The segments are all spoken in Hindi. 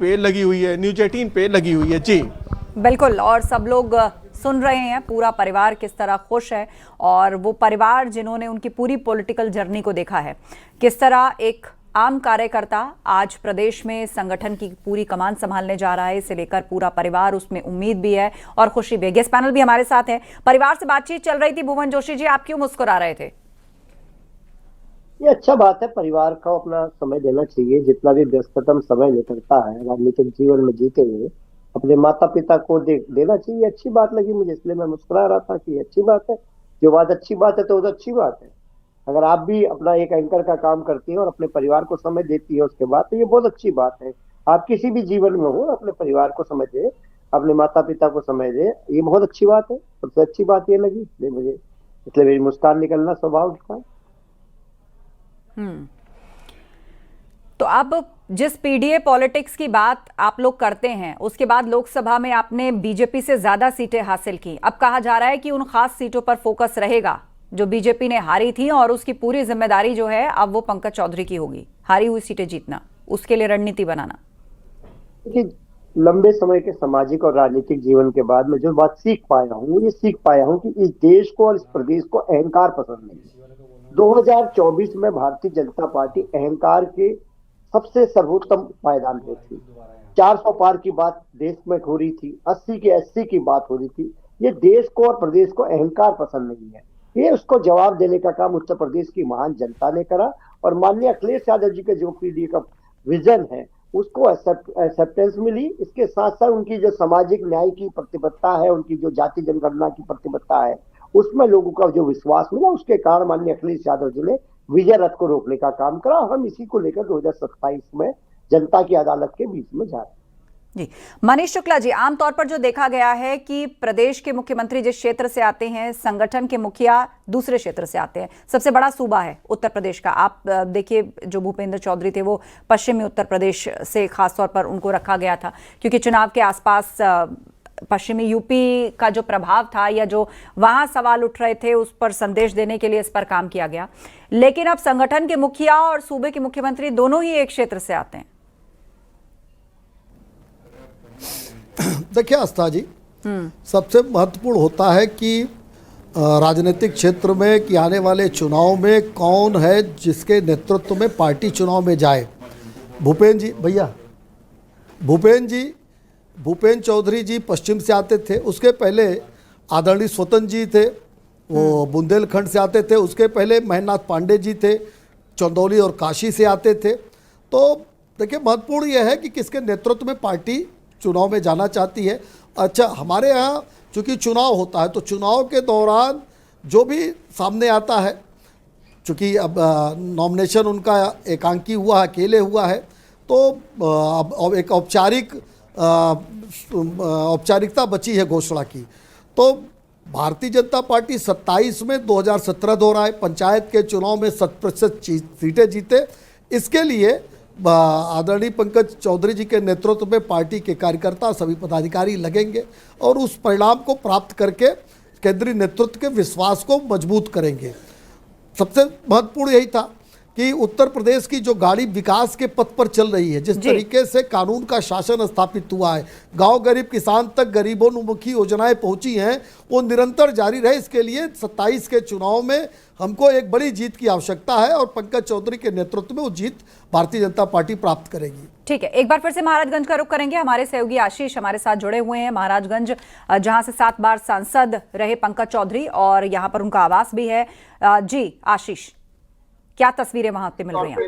पे लगी हुई है, न्यूज 18 पे लगी हुई है। जी बिल्कुल, और सब लोग सुन रहे हैं, पूरा परिवार किस तरह खुश है, और वो परिवार जिन्होंने उनकी पूरी पॉलिटिकल जर्नी को देखा है, किस तरह एक आम कार्यकर्ता आज प्रदेश में संगठन की पूरी कमान संभालने जा रहा है, इसे लेकर पूरा परिवार, उसमें उम्मीद भी है और खुशी भी है। गेस्ट पैनल भी हमारे साथ है, परिवार से बातचीत चल रही थी। भुवन जोशी जी, आप क्यों मुस्कुरा रहे थे? ये अच्छा बात है, परिवार को अपना समय देना चाहिए। जितना भी व्यस्ततम समय निकलता है राजनीतिक जीवन में जीते हुए, अपने माता पिता को देना चाहिए। अच्छी बात लगी मुझे, इसलिए मैं मुस्कुरा रहा था कि अच्छी बात है। जो बात अच्छी बात है तो अच्छी बात है। अगर आप भी अपना एक एंकर का काम करती हैं और अपने परिवार को समय देती है उसके बाद, तो ये बहुत अच्छी बात है। आप किसी भी जीवन में हो, अपने परिवार को समय दे, अपने माता पिता को समय दे, ये बहुत अच्छी बात है। सबसे अच्छी बात ये लगी इसलिए मेरी मुस्कान निकलना स्वभाव था। तो अब जिस पीडीए पॉलिटिक्स की बात आप लोग करते हैं, उसके बाद लोकसभा में आपने बीजेपी से ज्यादा सीटें हासिल की। अब कहा जा रहा है कि उन खास सीटों पर फोकस रहेगा जो बीजेपी ने हारी थी, और उसकी पूरी जिम्मेदारी जो है अब वो पंकज चौधरी की होगी, हारी हुई सीटें जीतना, उसके लिए रणनीति बनाना। देखिए, लंबे समय के सामाजिक और राजनीतिक जीवन के बाद मैं जो बात सीख पाया हूँ, ये सीख पाया हूँ कि इस देश को और इस प्रदेश को अहंकार पसंद नहीं। 2024 में भारतीय जनता पार्टी अहंकार के सबसे सर्वोत्तम पायदान पे थी। 400 पार की बात देश में हो रही थी, 80 के 80 की बात हो रही थी। ये देश को और प्रदेश को अहंकार पसंद नहीं है। ये उसको जवाब देने का काम उत्तर प्रदेश की महान जनता ने करा, और माननीय अखिलेश यादव जी का जो पीडीए का विजन है उसको एक्सेप्टेंस मिली। इसके साथ साथ उनकी जो सामाजिक न्याय की प्रतिबद्धता है, उनकी जो जाति जनगणना की प्रतिबद्धता है, उसमें लोगों का जो विश्वास मिला, उसके कारण माननीय अखिलेश यादव जी ने विजय रथ को रोकने का काम करा। हम इसी को लेकर 2027 में जनता की अदालत के बीच में जा रहे हैं। जी, मनीष शुक्ला जी, आमतौर पर जो देखा गया है कि प्रदेश के मुख्यमंत्री जिस क्षेत्र से आते हैं, संगठन के मुखिया दूसरे क्षेत्र से आते हैं। सबसे बड़ा सूबा है उत्तर प्रदेश का। आप देखिए, जो भूपेंद्र चौधरी थे वो पश्चिमी उत्तर प्रदेश से खासतौर पर उनको रखा गया था, क्योंकि चुनाव के आसपास पश्चिमी यूपी का जो प्रभाव था या जो वहां सवाल उठ रहे थे, उस पर संदेश देने के लिए इस पर काम किया गया। लेकिन अब संगठन के मुखिया और सूबे के मुख्यमंत्री दोनों ही एक क्षेत्र से आते हैं। देखिए आस्था जी, सबसे महत्वपूर्ण होता है कि राजनीतिक क्षेत्र में कि आने वाले चुनाव में कौन है जिसके नेतृत्व में पार्टी चुनाव में जाए। भूपेंद्र चौधरी जी पश्चिम से आते थे, उसके पहले आदरणीय स्वतंत्र जी थे, वो बुंदेलखंड से आते थे, उसके पहले महेंद्रनाथ पांडे जी थे, चंदौली और काशी से आते थे। तो देखिए, महत्वपूर्ण यह है कि किसके नेतृत्व में पार्टी चुनाव में जाना चाहती है। अच्छा, हमारे यहाँ चूँकि चुनाव होता है तो चुनाव के दौरान जो भी सामने आता है, चूँकि अब नॉमिनेशन उनका एकांकी हुआ है, अकेले हुआ है, तो अब एक औपचारिकता बची है घोषणा की। तो भारतीय जनता पार्टी 27 में 2017 दोहराए, पंचायत के चुनाव में 100% सीटें जीते। इसके लिए आदरणीय पंकज चौधरी जी के नेतृत्व में पार्टी के कार्यकर्ता, सभी पदाधिकारी लगेंगे और उस परिणाम को प्राप्त करके केंद्रीय नेतृत्व के विश्वास को मजबूत करेंगे। सबसे महत्वपूर्ण यही था कि उत्तर प्रदेश की जो गाड़ी विकास के पथ पर चल रही है, जिस तरीके से कानून का शासन स्थापित हुआ है, गांव गरीब किसान तक गरीबोन्मुखी योजनाएं पहुंची हैं, वो निरंतर जारी रहे। इसके लिए 27 के चुनाव में हमको एक बड़ी जीत की आवश्यकता है और पंकज चौधरी के नेतृत्व में वो जीत भारतीय जनता पार्टी प्राप्त करेगी। ठीक है, एक बार फिर से महाराजगंज का रुख करेंगे। हमारे सहयोगी आशीष हमारे साथ जुड़े हुए हैं महाराजगंज, जहां से 7 बार सांसद रहे पंकज चौधरी और यहां पर उनका आवास भी है। जी आशीष, क्या तस्वीरें वहां पे मिल रही हैं?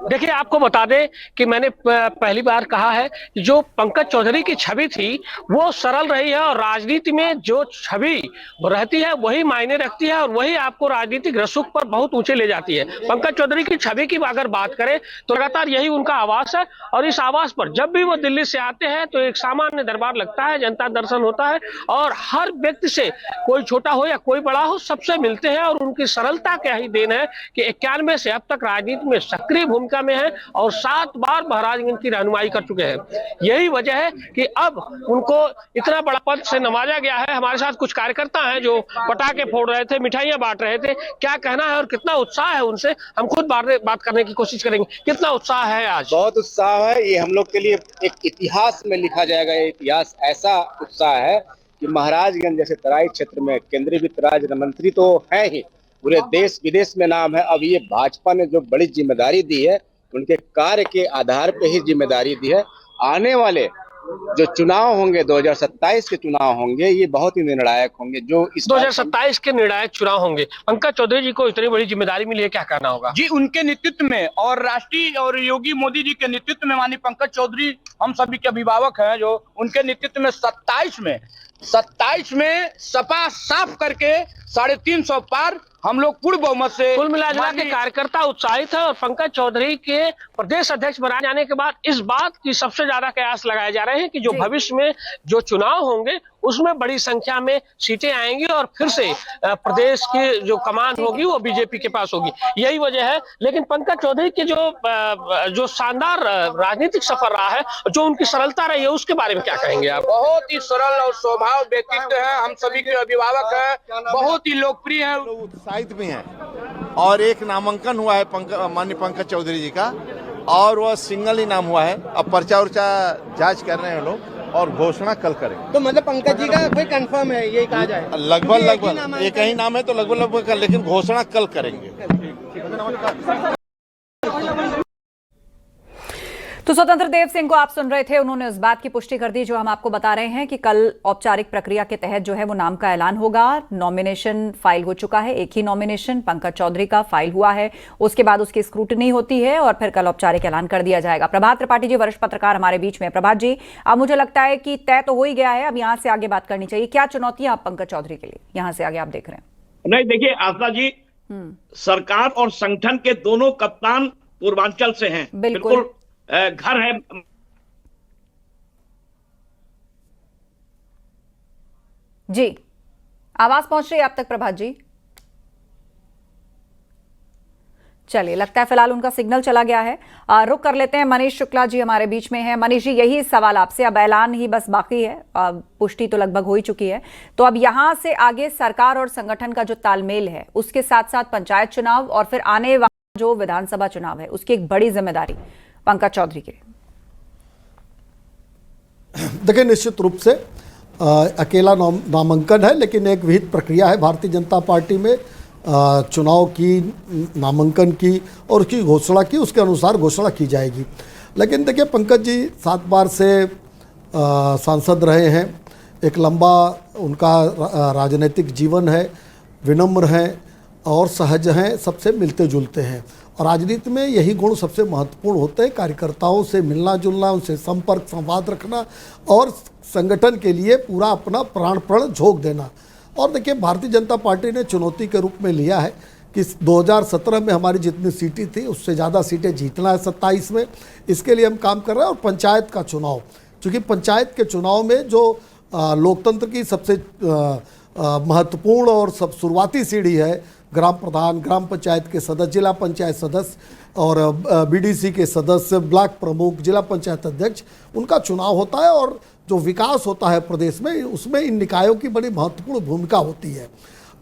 देखिए, आपको बता दें कि मैंने पहली बार कहा है, जो पंकज चौधरी की छवि थी वो सरल रही है, और राजनीति में जो छवि रहती है वही मायने रखती है और वही आपको राजनीतिक रसूख पर बहुत ऊंचे ले जाती है। पंकज चौधरी की छवि की अगर बात करें तो लगातार यही उनका आवास है, और इस आवास पर जब भी वो दिल्ली से आते हैं तो एक सामान्य दरबार लगता है, जनता दर्शन होता है, और हर व्यक्ति से, कोई छोटा हो या कोई बड़ा हो, सबसे मिलते हैं। और उनकी सरलता क्या ही देन है कि 1991 से अब तक राजनीति में सक्रिय भूमिका में है और 7 बार महाराजगंज की रहनुमाई कर चुके हैं। यही वजह है कि अब उनको इतना बड़ा पद से नवाजा गया है। हमारे साथ कुछ कार्यकर्ता हैं जो पटाखे फोड़ रहे थे, मिठाइयां बांट रहे थे। क्या कहना है और कितना उत्साह है, उनसे हम खुद बात करने की कोशिश करेंगे। कितना उत्साह है आज? बहुत उत्साह है। ये हम लोग के लिए एक इतिहास में लिखा जाएगा। ये इतिहास ऐसा उत्साह है कि महाराजगंज जैसे तराई क्षेत्र में केंद्रीय वित्त राज्य मंत्री तो है ही, पूरे देश विदेश में नाम है। अब ये भाजपा ने जो बड़ी जिम्मेदारी दी है, उनके कार्य के आधार पे ही जिम्मेदारी दी है। आने वाले जो चुनाव होंगे, 2027 के चुनाव होंगे, ये बहुत ही निर्णायक होंगे। जो इस 2027 के निर्णायक चुनाव होंगे, पंकज चौधरी जी को इतनी बड़ी जिम्मेदारी मिली है, क्या कहना होगा? जी, उनके नेतृत्व में और राष्ट्रीय और योगी मोदी जी के नेतृत्व में, माननीय पंकज चौधरी हम सभी के अभिभावक हैं, जो उनके नेतृत्व में 27 में सपा साफ करके 350 पार हम लोग पूर्ण बहुमत से। कुल मिला के कार्यकर्ता उत्साहित है और पंकज चौधरी के प्रदेश अध्यक्ष बनाए जाने के बाद इस बात की सबसे ज्यादा कयास लगाए जा रहे हैं कि जो भविष्य में जो चुनाव होंगे उसमें बड़ी संख्या में सीटें आएंगी और फिर से प्रदेश की जो कमान होगी वो बीजेपी के पास होगी। यही वजह है। लेकिन पंकज चौधरी के जो शानदार राजनीतिक सफर रहा है, जो उनकी सरलता रही है, उसके बारे में क्या कहेंगे आप? बहुत ही सरल और स्वभाव व्यक्तित्व है। हम सभी के अभिभावक हैं, बहुत ही लोकप्रिय है, उत्साहित भी हैं। और एक नामांकन हुआ है माननीय पंकज चौधरी जी का, और वह सिंगल ही नाम हुआ है। अब पर्चा उर्चा जांच कर रहे हैं लोग और घोषणा कल करेंगे। तो मतलब पंकज जी का कोई कंफर्म है, ये कहा जाए? लगभग एक ही नाम है, तो लगभग लेकिन घोषणा कल करेंगे। तो स्वतंत्र देव सिंह को आप सुन रहे थे, उन्होंने उस बात की पुष्टि कर दी जो हम आपको बता रहे हैं कि कल औपचारिक प्रक्रिया के तहत जो है वो नाम का ऐलान होगा। नॉमिनेशन फाइल हो चुका है, एक ही नॉमिनेशन पंकज चौधरी का फाइल हुआ है, उसके बाद उसकी स्क्रूटनी होती है और फिर कल औपचारिक ऐलान कर दिया जाएगा। प्रभात त्रिपाठी जी वरिष्ठ पत्रकार हमारे बीच में। प्रभात जी, अब मुझे लगता है कि तय तो हो ही गया है, अब यहाँ से आगे बात करनी चाहिए। क्या चुनौतियां आप पंकज चौधरी के लिए यहाँ से आगे आप देख रहे हैं? नहीं, देखिए आस्था जी, सरकार और संगठन के दोनों कप्तान पूर्वांचल से हैं। बिल्कुल घर है। जी, आवाज पहुंच रही है आप तक प्रभात जी? चलिए, लगता है फिलहाल उनका सिग्नल चला गया है। रुक कर लेते हैं। मनीष शुक्ला जी हमारे बीच में है। मनीष जी, यही सवाल आपसे, अब ऐलान ही बस बाकी है, पुष्टि तो लगभग हो ही चुकी है, तो अब यहां से आगे सरकार और संगठन का जो तालमेल है, उसके साथ साथ पंचायत चुनाव और फिर आने वाला जो विधानसभा चुनाव है, उसकी एक बड़ी जिम्मेदारी पंकज चौधरी के। देखिए, निश्चित रूप से अकेला नामांकन है, लेकिन एक विहित प्रक्रिया है भारतीय जनता पार्टी में चुनाव की, नामांकन की और उसकी घोषणा की, उसके अनुसार घोषणा की जाएगी। लेकिन देखिए, पंकज जी 7 बार से सांसद रहे हैं, एक लंबा उनका राजनीतिक जीवन है, विनम्र हैं और सहज हैं, सबसे मिलते जुलते हैं। और राजनीति में यही गुण सबसे महत्वपूर्ण होते हैं, कार्यकर्ताओं से मिलना जुलना, उनसे संपर्क संवाद रखना और संगठन के लिए पूरा अपना प्राणपण झोंक देना। और देखिए, भारतीय जनता पार्टी ने चुनौती के रूप में लिया है कि 2017 में हमारी जितनी सीटें थी उससे ज़्यादा सीटें जीतना है 27 में। इसके लिए हम काम कर रहे हैं। और पंचायत का चुनाव, चूँकि पंचायत के चुनाव में जो लोकतंत्र की सबसे महत्वपूर्ण और सब शुरुआती सीढ़ी है, ग्राम प्रधान, ग्राम पंचायत के सदस्य, जिला पंचायत सदस्य और बीडीसी के सदस्य, ब्लॉक प्रमुख, जिला पंचायत अध्यक्ष, उनका चुनाव होता है। और जो विकास होता है प्रदेश में, उसमें इन निकायों की बड़ी महत्वपूर्ण भूमिका होती है।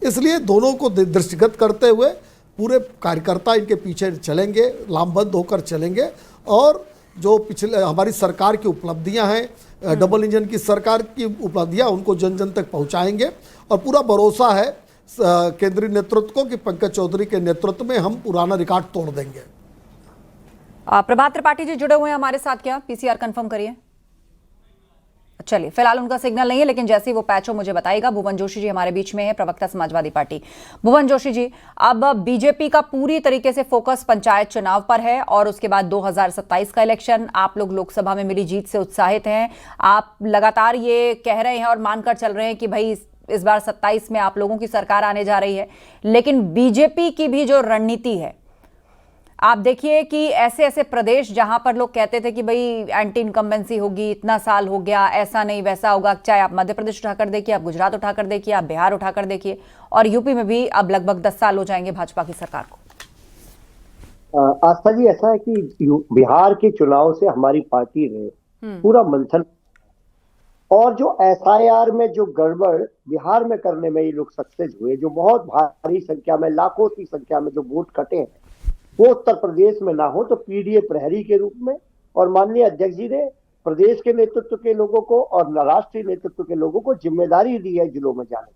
इसलिए दोनों को दृष्टिगत करते हुए पूरे कार्यकर्ता इनके पीछे चलेंगे, लामबद्ध होकर चलेंगे। और जो पिछले हमारी सरकार की उपलब्धियां हैं, डबल इंजन की सरकार की उपलब्धियां, उनको जन जन तक पहुंचाएंगे। और पूरा भरोसा है केंद्रीय नेतृत्व को कि पंकज चौधरी के नेतृत्व में हम पुराना रिकॉर्ड तोड़ देंगे। प्रभात त्रिपाठी जी जुड़े हुए हैं हमारे साथ, क्या पीसीआर कंफर्म करिए? चलिए, फिलहाल उनका सिग्नल नहीं है, लेकिन जैसे ही वो पैच हो मुझे बताइएगा। भुवन जोशी जी हमारे बीच में है, प्रवक्ता समाजवादी पार्टी। भुवन जोशी जी, अब बीजेपी का पूरी तरीके से फोकस पंचायत चुनाव पर है और उसके बाद 2027 का इलेक्शन। आप लोग लोकसभा में मिली जीत से उत्साहित हैं, आप लगातार ये कह रहे हैं और मानकर चल रहे हैं कि भाई इस बार 27 में आप लोगों की सरकार आने जा रही है। लेकिन बीजेपी की भी जो रणनीति है, आप देखिए कि ऐसे ऐसे प्रदेश जहां पर लोग कहते थे कि भाई एंटी इनकम्बेंसी होगी, इतना साल हो गया, ऐसा नहीं वैसा होगा, चाहे आप मध्य प्रदेश उठाकर देखिए, आप गुजरात उठाकर देखिए, आप बिहार उठाकर देखिए, और यूपी में भी अब लगभग 10 साल हो जाएंगे भाजपा की सरकार को। आस्था जी, ऐसा है कि बिहार के चुनाव से हमारी पार्टी ने पूरा मंथन, और जो एसआईआर में जो गड़बड़ बिहार में करने में ये लोग सक्सेस हुए, जो बहुत भारी संख्या में, लाखों की संख्या में जो वोट कटे हैं, वो उत्तर प्रदेश में ना हो, तो पीडीए प्रहरी के रूप में और माननीय अध्यक्ष जी ने प्रदेश के नेतृत्व के लोगों को और राष्ट्रीय नेतृत्व के लोगों को जिम्मेदारी दी है जिलों में जाने,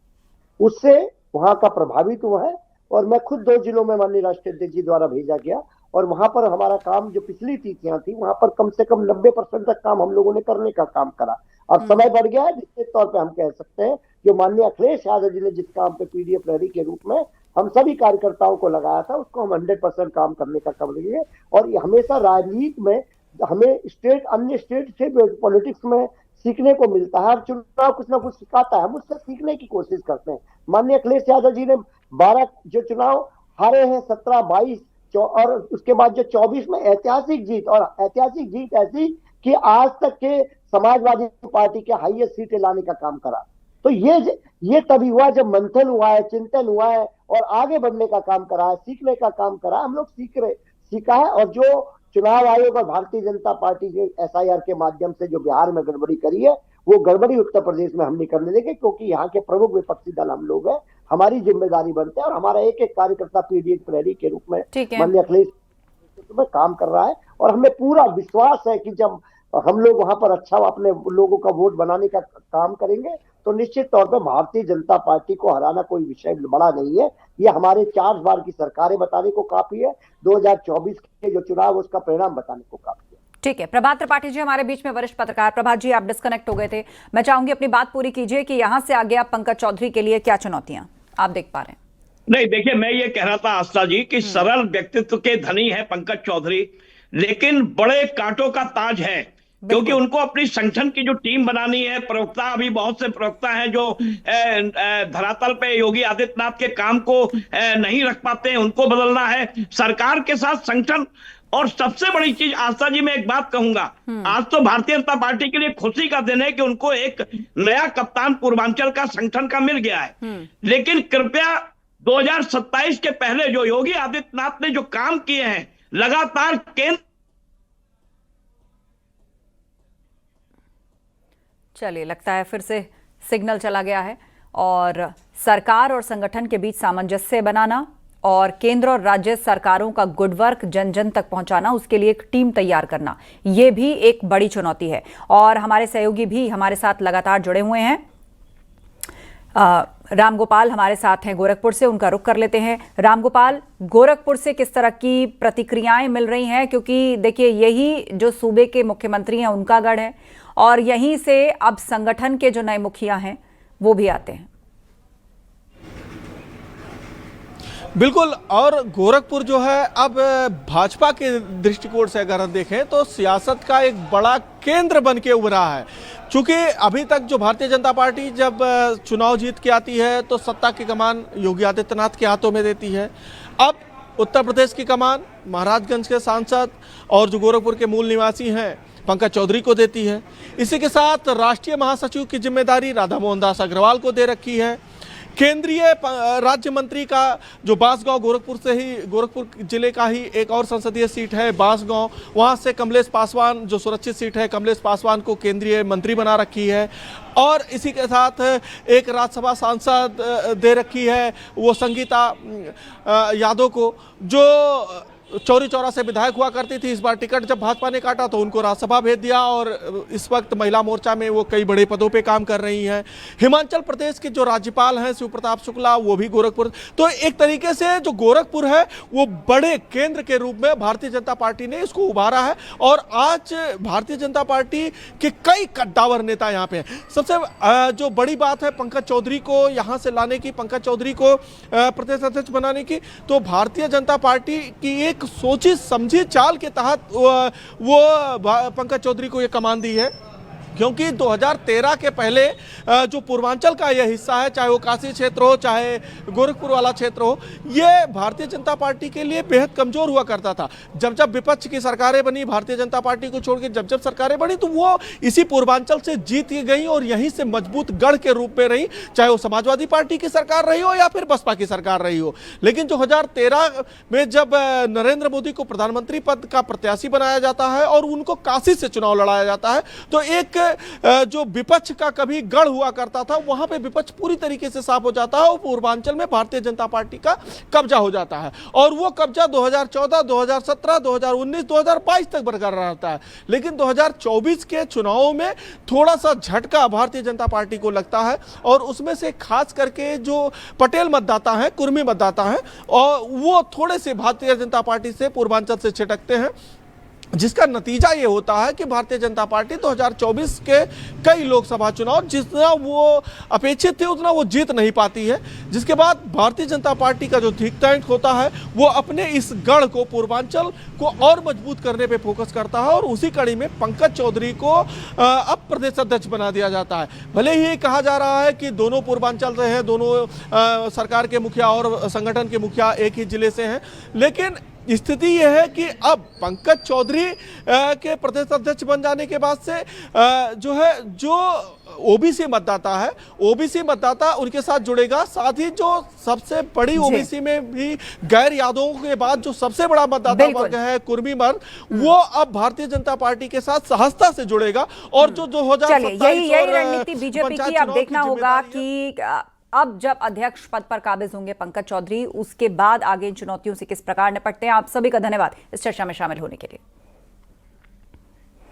उससे वहां का प्रभावित हुआ है। और मैं खुद 2 जिलों में माननीय राष्ट्रीय अध्यक्ष जी द्वारा भेजा गया, और वहां पर हमारा काम, जो पिछली तिथियां थी, वहां पर कम से कम 90% तक काम हम लोगों ने करने का काम करा। अब समय बढ़ गया है, निश्चित तौर पे हम कह सकते हैं जो माननीय अखिलेश यादव जी ने जिस काम पे पीडीए प्रहरी के रूप में हम सभी कार्यकर्ताओं को लगाया था, उसको हम 100% काम करने का कर रही है। और ये हमेशा राजनीति में हमें अन्य स्टेट से पॉलिटिक्स में सीखने को मिलता है। अब चुनाव कुछ ना कुछ सिखाता है, हम उससे सीखने की कोशिश करते हैं। माननीय अखिलेश यादव जी ने 12 जो चुनाव हारे हैं, 17, 22 और उसके बाद जो 24 में ऐतिहासिक जीत, और ऐतिहासिक जीत ऐसी कि आज तक के समाजवादी पार्टी के हाईएस्ट सीटें लाने का काम करा। तो ये तभी हुआ जब मंथन हुआ है, चिंतन हुआ है, और आगे बढ़ने का काम करा है, सीखने का काम करा है। हम लोग सीखा है। और जो चुनाव आयोग और भारतीय जनता पार्टी के एसआईआर के माध्यम से जो बिहार में गड़बड़ी करी है, वो गड़बड़ी उत्तर प्रदेश में हम नहीं करने देंगे, क्योंकि यहाँ के प्रमुख विपक्षी दल हम लोग हैं। हमारी जिम्मेदारी बनते हैं, और हमारा एक एक कार्यकर्ता पीडीए प्रहरी के रूप में माननीय अखिलेश में काम कर रहा है। और हमें पूरा विश्वास है कि जब हम लोग वहां पर अच्छा अपने लोगों का वोट बनाने का काम करेंगे, तो निश्चित तौर पर भारतीय जनता पार्टी को हराना कोई विषय बड़ा नहीं है। ये हमारे 4 बार की सरकारें बताने को काफी है, 2024 के जो चुनाव उसका परिणाम बताने को काफी है। ठीक है, प्रभात त्रिपाठी जी हमारे बीच में, वरिष्ठ पत्रकार। प्रभात जी, आप डिस्कनेक्ट हो गए थे, मैं चाहूंगी अपनी बात पूरी कीजिए कि यहां से आगे आप पंकज चौधरी के लिए क्या चुनौतियां आप देख पा रहे हैं? नहीं, देखिए, मैं ये कह रहा था आस्था जी कि सरल व्यक्तित्व के धनी है पंकज चौधरी, लेकिन बड़े कांटों का ताज है, क्योंकि उनको अपनी संगठन की जो टीम बनानी है। प्रवक्ता, अभी बहुत से प्रवक्ता हैं जो धरातल पे योगी आदित्यनाथ के काम को नहीं रख पाते हैं, उनको बदलना है, सरकार के साथ संगठन। और सबसे बड़ी चीज आस्था जी, मैं एक बात कहूंगा, आज तो भारतीय जनता पार्टी के लिए खुशी का दिन है कि उनको एक नया कप्तान पूर्वांचल का संगठन का मिल गया है। लेकिन कृपया 2027 के पहले जो योगी आदित्यनाथ ने जो काम किए हैं लगातार केंद्र। चलिए, लगता है फिर से सिग्नल चला गया है। और सरकार और संगठन के बीच सामंजस्य बनाना और केंद्र और राज्य सरकारों का गुड वर्क जन जन तक पहुंचाना, उसके लिए एक टीम तैयार करना, यह भी एक बड़ी चुनौती है। और हमारे सहयोगी भी हमारे साथ लगातार जुड़े हुए हैं। रामगोपाल हमारे साथ हैं गोरखपुर से, उनका रुख कर लेते हैं। रामगोपाल, गोरखपुर से किस तरह की प्रतिक्रियाएं मिल रही हैं? क्योंकि देखिए, यही जो सूबे के मुख्यमंत्री हैं उनका गढ़ है, और यहीं से अब संगठन के जो नए मुखिया हैं वो भी आते हैं। बिल्कुल, और गोरखपुर जो है अब भाजपा के दृष्टिकोण से अगर हम देखें तो सियासत का एक बड़ा केंद्र बन के उभरा है। चूंकि अभी तक जो भारतीय जनता पार्टी जब चुनाव जीत के आती है तो सत्ता की कमान योगी आदित्यनाथ के हाथों में देती है। अब उत्तर प्रदेश की कमान महाराजगंज के सांसद और जो गोरखपुर के मूल निवासी हैं पंकज चौधरी को देती है। इसी के साथ राष्ट्रीय महासचिव की जिम्मेदारी राधा मोहन दास अग्रवाल को दे रखी है। केंद्रीय राज्य मंत्री का जो बांसगांव, गोरखपुर जिले का ही एक और संसदीय सीट है बांसगांव, वहां से कमलेश पासवान, जो सुरक्षित सीट है, कमलेश पासवान को केंद्रीय मंत्री बना रखी है। और इसी के साथ एक राज्यसभा सांसद दे रखी है वो संगीता यादव को, जो चौरी चौरा से विधायक हुआ करती थी। इस बार टिकट जब भाजपा ने काटा तो उनको राज्यसभा भेज दिया, और इस वक्त महिला मोर्चा में वो कई बड़े पदों पे काम कर रही हैं। हिमाचल प्रदेश के जो राज्यपाल हैं शिव प्रताप शुक्ला, वो भी गोरखपुर। तो एक तरीके से जो गोरखपुर है वो बड़े केंद्र के रूप में भारतीय जनता पार्टी ने इसको उभारा है। और आज भारतीय जनता पार्टी के कई कद्दावर नेता यहाँ पे हैं। सबसे जो बड़ी बात है पंकज चौधरी को यहाँ से लाने की, पंकज चौधरी को प्रदेश अध्यक्ष बनाने की, तो भारतीय जनता पार्टी की एक सोची समझी चाल के तहत वो पंकज चौधरी को ये कमान दी है। क्योंकि 2013 के पहले जो पूर्वांचल का यह हिस्सा है, चाहे वो काशी क्षेत्र हो, चाहे गोरखपुर वाला क्षेत्र हो, ये भारतीय जनता पार्टी के लिए बेहद कमजोर हुआ करता था। जब जब विपक्ष की सरकारें बनी, भारतीय जनता पार्टी को छोड़ के जब जब सरकारें बनी, तो वो इसी पूर्वांचल से जीत गई और यहीं से मजबूत गढ़ के रूप में रही, चाहे वो समाजवादी पार्टी की सरकार रही हो या फिर बसपा की सरकार रही हो। लेकिन 2013 में जब नरेंद्र मोदी को प्रधानमंत्री पद का प्रत्याशी बनाया जाता है और उनको काशी से चुनाव लड़ाया जाता है, तो एक जो विपक्ष का कभी गढ़ हुआ करता था, वहां पे विपक्ष पूरी तरीके से साफ हो जाता है और पूर्वांचल में भारतीय जनता पार्टी का कब्जा हो जाता है। और वो कब्जा 2014, 2017, 2019, 2022 तक बरकरार रहता है। लेकिन 2024 के चुनावों में थोड़ा सा झटका भारतीय जनता पार्टी को लगता है और उसमें से खास करके जो पटेल मतदाता हैं, कुर्मी मतदाता हैं, और वो थोड़े से भारतीय जनता पार्टी से पूर्वांचल से छिटकते हैं, जिसका नतीजा ये होता है कि भारतीय जनता पार्टी 2024 के कई लोकसभा चुनाव जितना वो अपेक्षित थे उतना वो जीत नहीं पाती है। जिसके बाद भारतीय जनता पार्टी का जो थिंक टैंक होता है वो अपने इस गढ़ को, पूर्वांचल को और मजबूत करने पे फोकस करता है और उसी कड़ी में पंकज चौधरी को अब प्रदेश अध्यक्ष बना दिया जाता है। भले ही कहा जा रहा है कि दोनों पूर्वांचल से हैं, दोनों सरकार के मुखिया और संगठन के मुखिया एक ही जिले से हैं, लेकिन स्थिति यह है कि अब पंकज चौधरी के प्रदेश अध्यक्ष बन जाने के बाद से जो ओबीसी मतदाता है, ओबीसी मतदाता उनके साथ जुड़ेगा। साथ ही जो सबसे बड़ी ओबीसी में भी गैर यादवों के बाद जो सबसे बड़ा मतदाता वर्ग है, कुर्मी वर्ग, वो अब भारतीय जनता पार्टी के साथ सहजता से जुड़ेगा। और जो 2027 यही रणनीति बीजेपी की अब देखना होगा कि अब जब अध्यक्ष पद पर काबिज होंगे पंकज चौधरी, उसके बाद आगे इन चुनौतियों से किस प्रकार निपटते हैं। आप सभी का धन्यवाद इस चर्चा में शामिल होने के लिए।